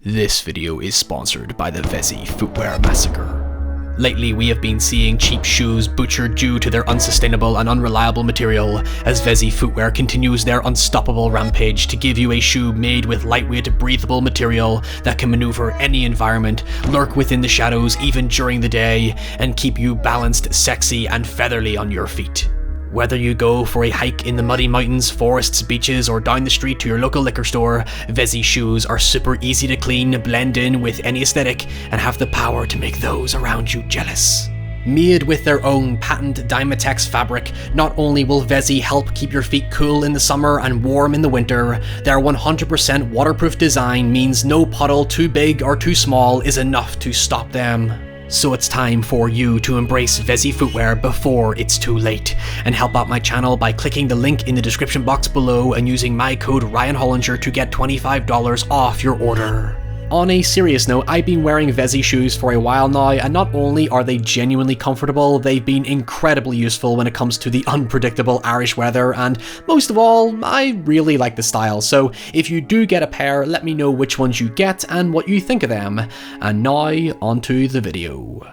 This video is sponsored by the Vessi footwear massacre. Lately, we have been seeing cheap shoes butchered due to their unsustainable and unreliable material, as Vessi footwear continues their unstoppable rampage to give you a shoe made with lightweight, breathable material that can maneuver any environment, lurk within the shadows even during the day, and keep you balanced, sexy, and featherly on your feet. Whether you go for a hike in the muddy mountains, forests, beaches, or down the street to your local liquor store, Vessi shoes are super easy to clean, blend in with any aesthetic, and have the power to make those around you jealous. Made with their own patent Dymatex fabric, not only will Vessi help keep your feet cool in the summer and warm in the winter, their 100% waterproof design means no puddle too big or too small is enough to stop them. So it's time for you to embrace Vessi footwear before it's too late, and help out my channel by clicking the link in the description box below and using my code Hollinger to get $25 off your order. On a serious note, I've been wearing Vessi shoes for a while now, and not only are they genuinely comfortable, they've been incredibly useful when it comes to the unpredictable Irish weather, and most of all, I really like the style. So if you do get a pair, let me know which ones you get and what you think of them. And now, onto the video.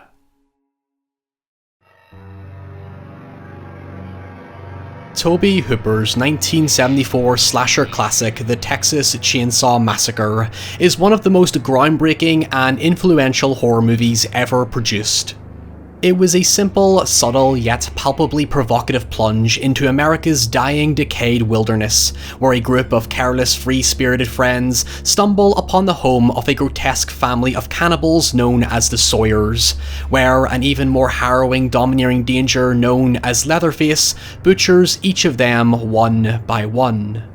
Tobe Hooper's 1974 slasher classic, The Texas Chainsaw Massacre, is one of the most groundbreaking and influential horror movies ever produced. It was a simple, subtle, yet palpably provocative plunge into America's dying, decayed wilderness, where a group of careless, free-spirited friends stumble upon the home of a grotesque family of cannibals known as the Sawyers, where an even more harrowing, domineering danger known as Leatherface butchers each of them one by one.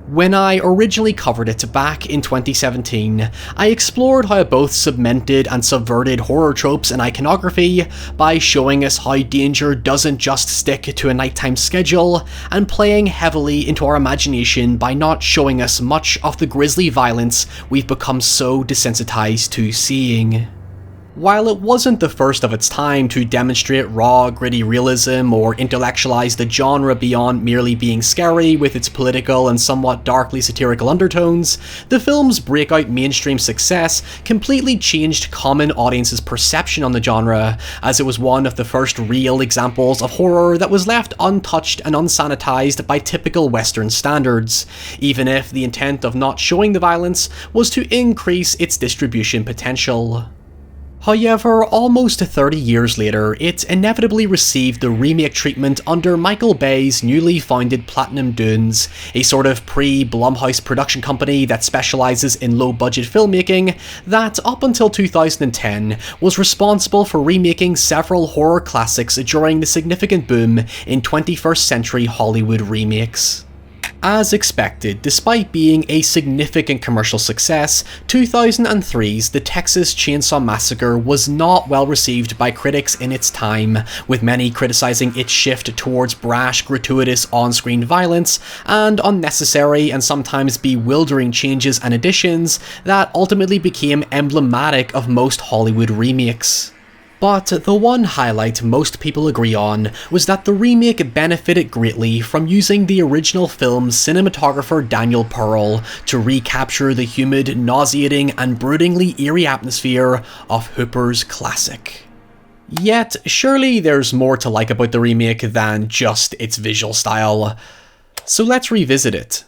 When I originally covered it back in 2017, I explored how it both cemented and subverted horror tropes and iconography by showing us how danger doesn't just stick to a nighttime schedule, and playing heavily into our imagination by not showing us much of the grisly violence we've become so desensitized to seeing. While it wasn't the first of its time to demonstrate raw, gritty realism or intellectualize the genre beyond merely being scary with its political and somewhat darkly satirical undertones, the film's breakout mainstream success completely changed common audiences' perception on the genre, as it was one of the first real examples of horror that was left untouched and unsanitized by typical Western standards, even if the intent of not showing the violence was to increase its distribution potential. However, almost 30 years later, it inevitably received the remake treatment under Michael Bay's newly founded Platinum Dunes, a sort of pre-Blumhouse production company that specializes in low-budget filmmaking that, up until 2010, was responsible for remaking several horror classics during the significant boom in 21st century Hollywood remakes. As expected, despite being a significant commercial success, 2003's The Texas Chainsaw Massacre was not well received by critics in its time, with many criticizing its shift towards brash, gratuitous on-screen violence and unnecessary and sometimes bewildering changes and additions that ultimately became emblematic of most Hollywood remakes. But the one highlight most people agree on was that the remake benefited greatly from using the original film's cinematographer Daniel Pearl to recapture the humid, nauseating, and broodingly eerie atmosphere of Hooper's classic. Yet, surely there's more to like about the remake than just its visual style. So let's revisit it.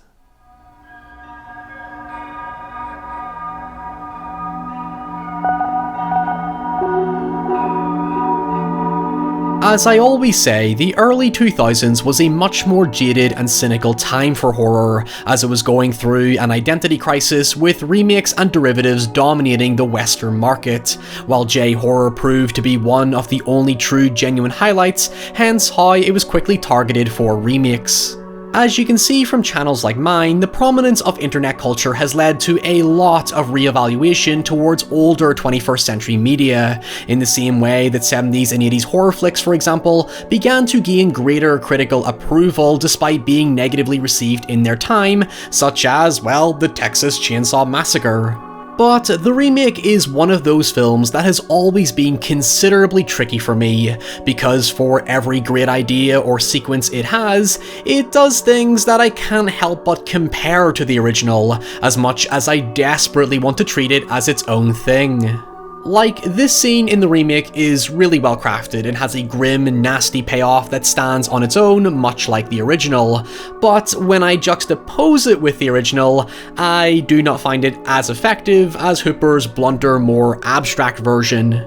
As I always say, the early 2000s was a much more jaded and cynical time for horror, as it was going through an identity crisis with remakes and derivatives dominating the Western market, while J-horror proved to be one of the only true genuine highlights, hence how it was quickly targeted for remakes. As you can see from channels like mine, the prominence of internet culture has led to a lot of re-evaluation towards older 21st century media, in the same way that 70s and 80s horror flicks, for example, began to gain greater critical approval despite being negatively received in their time, such as, well, The Texas Chainsaw Massacre. But the remake is one of those films that has always been considerably tricky for me, because for every great idea or sequence it has, it does things that I can't help but compare to the original, as much as I desperately want to treat it as its own thing. Like, this scene in the remake is really well crafted and has a grim, nasty payoff that stands on its own, much like the original, but when I juxtapose it with the original, I do not find it as effective as Hooper's blunter, more abstract version.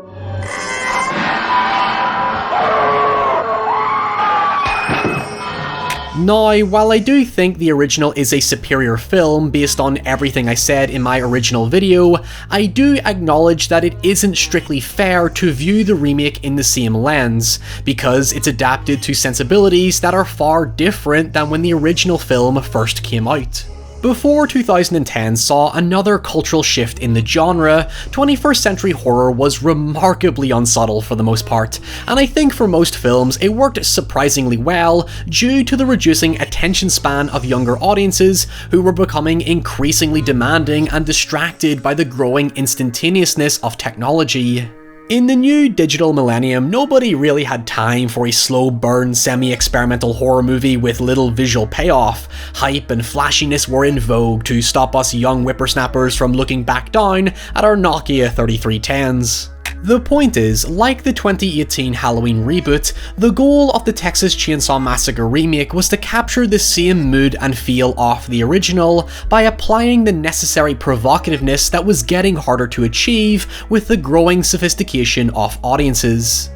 Now, while I do think the original is a superior film based on everything I said in my original video, I do acknowledge that it isn't strictly fair to view the remake in the same lens, because it's adapted to sensibilities that are far different than when the original film first came out. Before 2010 saw another cultural shift in the genre, 21st century horror was remarkably unsubtle for the most part, and I think for most films it worked surprisingly well due to the reducing attention span of younger audiences who were becoming increasingly demanding and distracted by the growing instantaneousness of technology. In the new digital millennium, nobody really had time for a slow burn semi-experimental horror movie with little visual payoff. Hype and flashiness were in vogue to stop us young whippersnappers from looking back down at our Nokia 3310s. The point is, like the 2018 Halloween reboot, the goal of the Texas Chainsaw Massacre remake was to capture the same mood and feel of the original by applying the necessary provocativeness that was getting harder to achieve with the growing sophistication of audiences.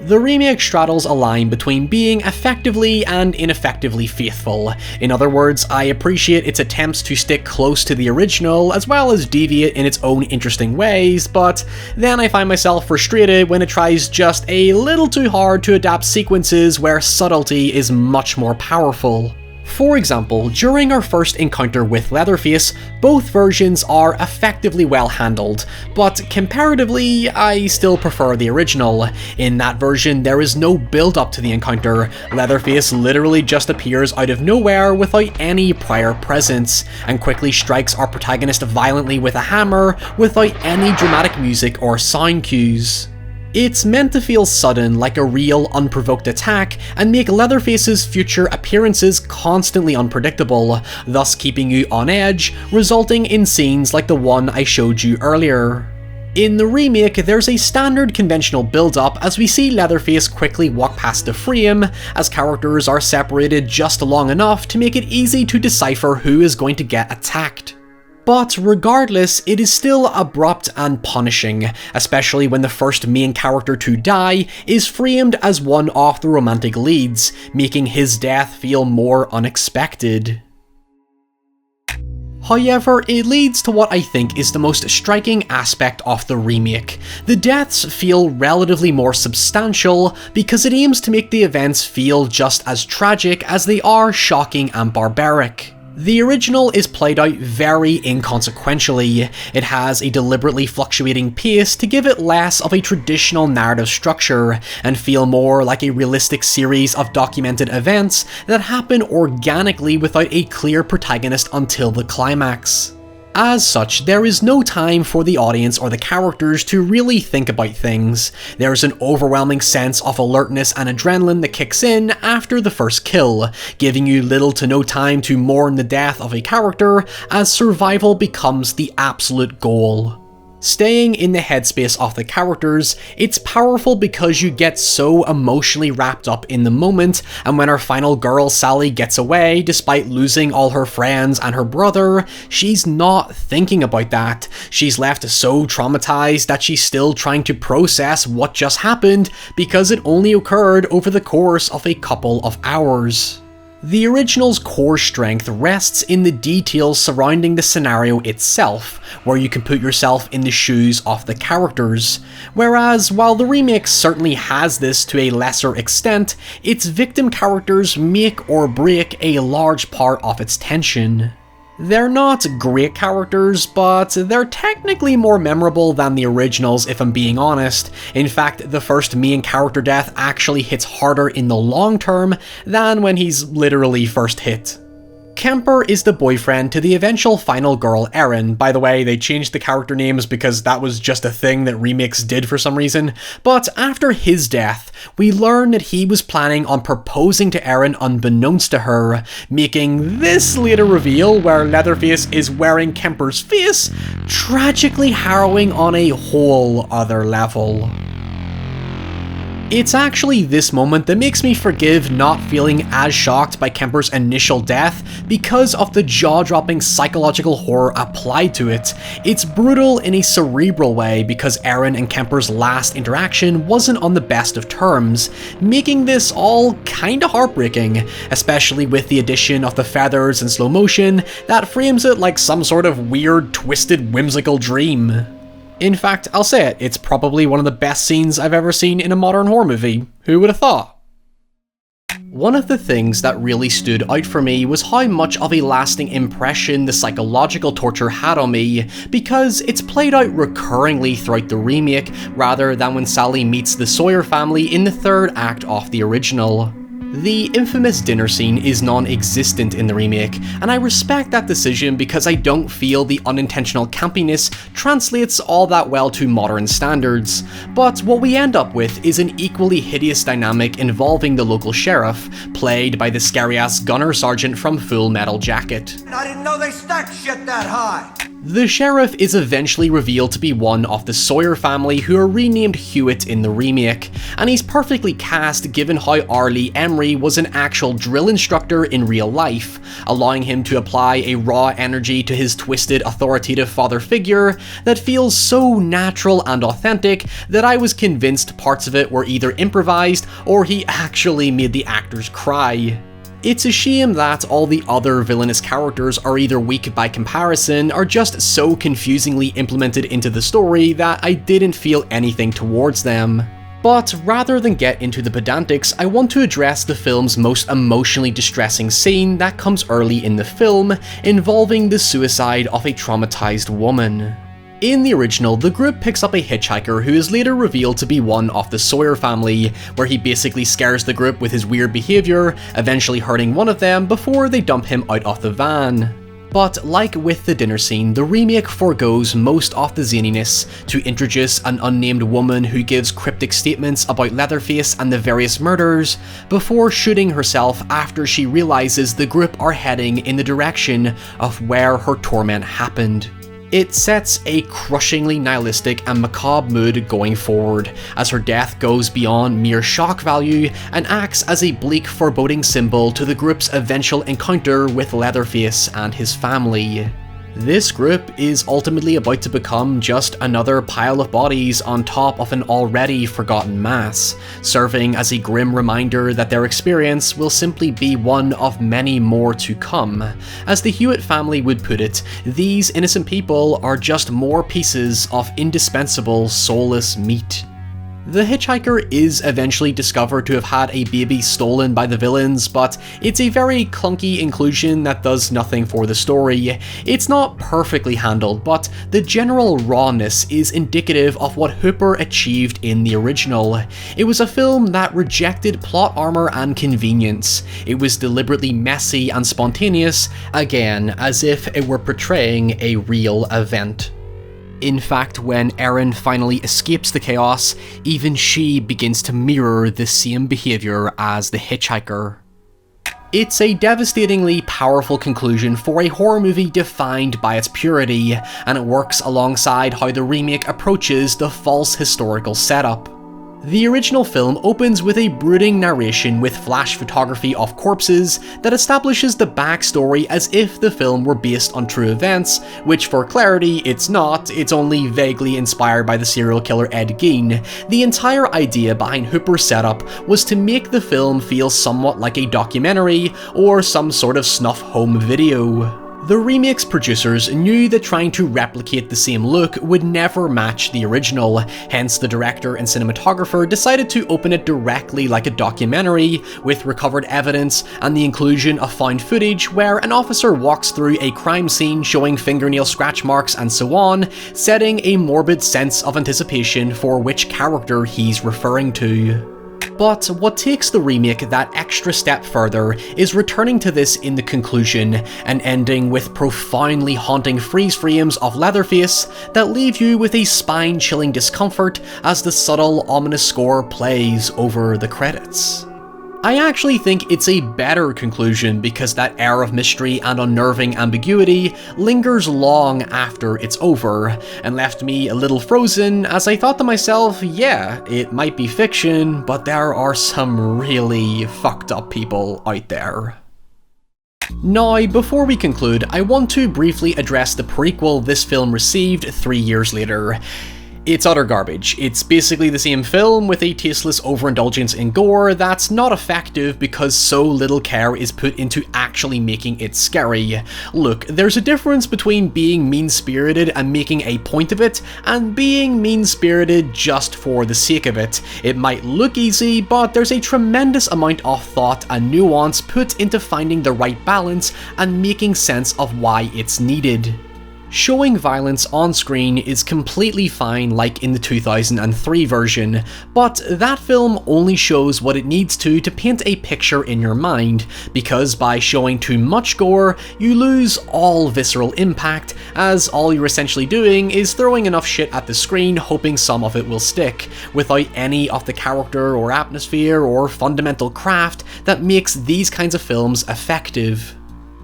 The remake straddles a line between being effectively and ineffectively faithful. In other words, I appreciate its attempts to stick close to the original as well as deviate in its own interesting ways, but then I find myself frustrated when it tries just a little too hard to adapt sequences where subtlety is much more powerful. For example, during our first encounter with Leatherface, both versions are effectively well handled, but comparatively, I still prefer the original. In that version, there is no build up to the encounter. Leatherface literally just appears out of nowhere without any prior presence, and quickly strikes our protagonist violently with a hammer without any dramatic music or sound cues. It's meant to feel sudden, like a real, unprovoked attack, and make Leatherface's future appearances constantly unpredictable, thus keeping you on edge, resulting in scenes like the one I showed you earlier. In the remake, there's a standard conventional build-up as we see Leatherface quickly walk past the frame, as characters are separated just long enough to make it easy to decipher who is going to get attacked. But regardless, it is still abrupt and punishing, especially when the first main character to die is framed as one of the romantic leads, making his death feel more unexpected. However, it leads to what I think is the most striking aspect of the remake. The deaths feel relatively more substantial because it aims to make the events feel just as tragic as they are shocking and barbaric. The original is played out very inconsequentially. It has a deliberately fluctuating pace to give it less of a traditional narrative structure, and feel more like a realistic series of documented events that happen organically without a clear protagonist until the climax. As such, there is no time for the audience or the characters to really think about things. There is an overwhelming sense of alertness and adrenaline that kicks in after the first kill, giving you little to no time to mourn the death of a character, as survival becomes the absolute goal. Staying in the headspace of the characters, it's powerful because you get so emotionally wrapped up in the moment, and when our final girl Sally gets away despite losing all her friends and her brother, she's not thinking about that. She's left so traumatized that she's still trying to process what just happened because it only occurred over the course of a couple of hours. The original's core strength rests in the details surrounding the scenario itself, where you can put yourself in the shoes of the characters, whereas while the remake certainly has this to a lesser extent, its victim characters make or break a large part of its tension. They're not great characters, but they're technically more memorable than the originals if I'm being honest. In fact, the first main character death actually hits harder in the long term than when he's literally first hit. Kemper is the boyfriend to the eventual final girl, Erin. By the way, they changed the character names because that was just a thing that remakes did for some reason. But after his death, we learn that he was planning on proposing to Erin unbeknownst to her, making this later reveal where Leatherface is wearing Kemper's face tragically harrowing on a whole other level. It's actually this moment that makes me forgive not feeling as shocked by Kemper's initial death because of the jaw-dropping psychological horror applied to it. It's brutal in a cerebral way because Erin and Kemper's last interaction wasn't on the best of terms, making this all kinda heartbreaking, especially with the addition of the feathers and slow motion that frames it like some sort of weird, twisted, whimsical dream. In fact, I'll say it, it's probably one of the best scenes I've ever seen in a modern horror movie. Who would have thought? One of the things that really stood out for me was how much of a lasting impression the psychological torture had on me, because it's played out recurringly throughout the remake, rather than when Sally meets the Sawyer family in the third act of the original. The infamous dinner scene is non-existent in the remake, and I respect that decision because I don't feel the unintentional campiness translates all that well to modern standards. But what we end up with is an equally hideous dynamic involving the local sheriff, played by the scary-ass gunner sergeant from Full Metal Jacket. I didn't know they stacked shit that high! The sheriff is eventually revealed to be one of the Sawyer family, who are renamed Hewitt in the remake, and he's perfectly cast given how R. Lee Emery was an actual drill instructor in real life, allowing him to apply a raw energy to his twisted authoritative father figure that feels so natural and authentic that I was convinced parts of it were either improvised or he actually made the actors cry. It's a shame that all the other villainous characters are either weak by comparison or just so confusingly implemented into the story that I didn't feel anything towards them. But rather than get into the pedantics, I want to address the film's most emotionally distressing scene that comes early in the film, involving the suicide of a traumatized woman. In the original, the group picks up a hitchhiker who is later revealed to be one of the Sawyer family, where he basically scares the group with his weird behaviour, eventually hurting one of them before they dump him out of the van. But like with the dinner scene, the remake forgoes most of the zaniness to introduce an unnamed woman who gives cryptic statements about Leatherface and the various murders, before shooting herself after she realises the group are heading in the direction of where her torment happened. It sets a crushingly nihilistic and macabre mood going forward, as her death goes beyond mere shock value and acts as a bleak, foreboding symbol to the group's eventual encounter with Leatherface and his family. This group is ultimately about to become just another pile of bodies on top of an already forgotten mass, serving as a grim reminder that their experience will simply be one of many more to come. As the Hewitt family would put it, these innocent people are just more pieces of indispensable soulless meat. The hitchhiker is eventually discovered to have had a baby stolen by the villains, but it's a very clunky inclusion that does nothing for the story. It's not perfectly handled, but the general rawness is indicative of what Hooper achieved in the original. It was a film that rejected plot armor and convenience. It was deliberately messy and spontaneous, again, as if it were portraying a real event. In fact, when Erin finally escapes the chaos, even she begins to mirror the same behaviour as the hitchhiker. It's a devastatingly powerful conclusion for a horror movie defined by its purity, and it works alongside how the remake approaches the false historical setup. The original film opens with a brooding narration with flash photography of corpses that establishes the backstory as if the film were based on true events, which for clarity it's not, it's only vaguely inspired by the serial killer Ed Gein. The entire idea behind Hooper's setup was to make the film feel somewhat like a documentary or some sort of snuff home video. The remake's producers knew that trying to replicate the same look would never match the original, hence the director and cinematographer decided to open it directly like a documentary, with recovered evidence and the inclusion of found footage where an officer walks through a crime scene showing fingernail scratch marks and so on, setting a morbid sense of anticipation for which character he's referring to. But what takes the remake that extra step further is returning to this in the conclusion, and ending with profoundly haunting freeze frames of Leatherface that leave you with a spine-chilling discomfort as the subtle, ominous score plays over the credits. I actually think it's a better conclusion because that air of mystery and unnerving ambiguity lingers long after it's over, and left me a little frozen as I thought to myself, yeah, it might be fiction, but there are some really fucked up people out there. Now, before we conclude, I want to briefly address the prequel this film received 3 years later. It's utter garbage. It's basically the same film with a tasteless overindulgence in gore that's not effective because so little care is put into actually making it scary. Look, there's a difference between being mean-spirited and making a point of it, and being mean-spirited just for the sake of it. It might look easy, but there's a tremendous amount of thought and nuance put into finding the right balance and making sense of why it's needed. Showing violence on screen is completely fine like in the 2003 version, but that film only shows what it needs to paint a picture in your mind, because by showing too much gore, you lose all visceral impact, as all you're essentially doing is throwing enough shit at the screen hoping some of it will stick, without any of the character or atmosphere or fundamental craft that makes these kinds of films effective.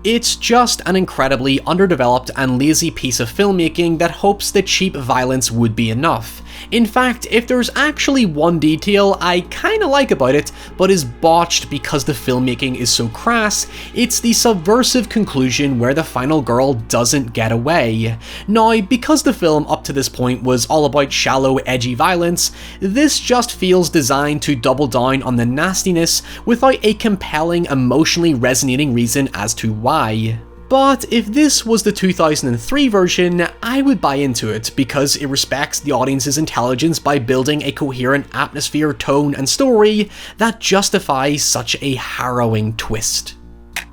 It's just an incredibly underdeveloped and lazy piece of filmmaking that hopes that cheap violence would be enough. In fact, if there's actually one detail I kinda like about it, but is botched because the filmmaking is so crass, it's the subversive conclusion where the final girl doesn't get away. Now, because the film up to this point was all about shallow, edgy violence, this just feels designed to double down on the nastiness without a compelling, emotionally resonating reason as to why. But if this was the 2003 version, I would buy into it because it respects the audience's intelligence by building a coherent atmosphere, tone, and story that justifies such a harrowing twist.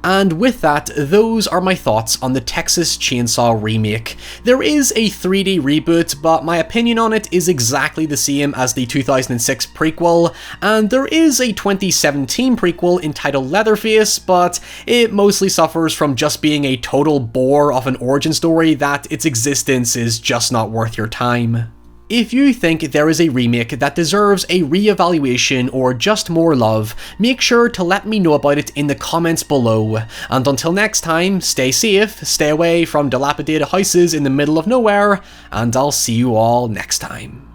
And with that, those are my thoughts on the Texas Chainsaw Remake. There is a 3D reboot, but my opinion on it is exactly the same as the 2006 prequel, and there is a 2017 prequel entitled Leatherface, but it mostly suffers from just being a total bore of an origin story that its existence is just not worth your time. If you think there is a remake that deserves a re-evaluation or just more love, make sure to let me know about it in the comments below. And until next time, stay safe, stay away from dilapidated houses in the middle of nowhere, and I'll see you all next time.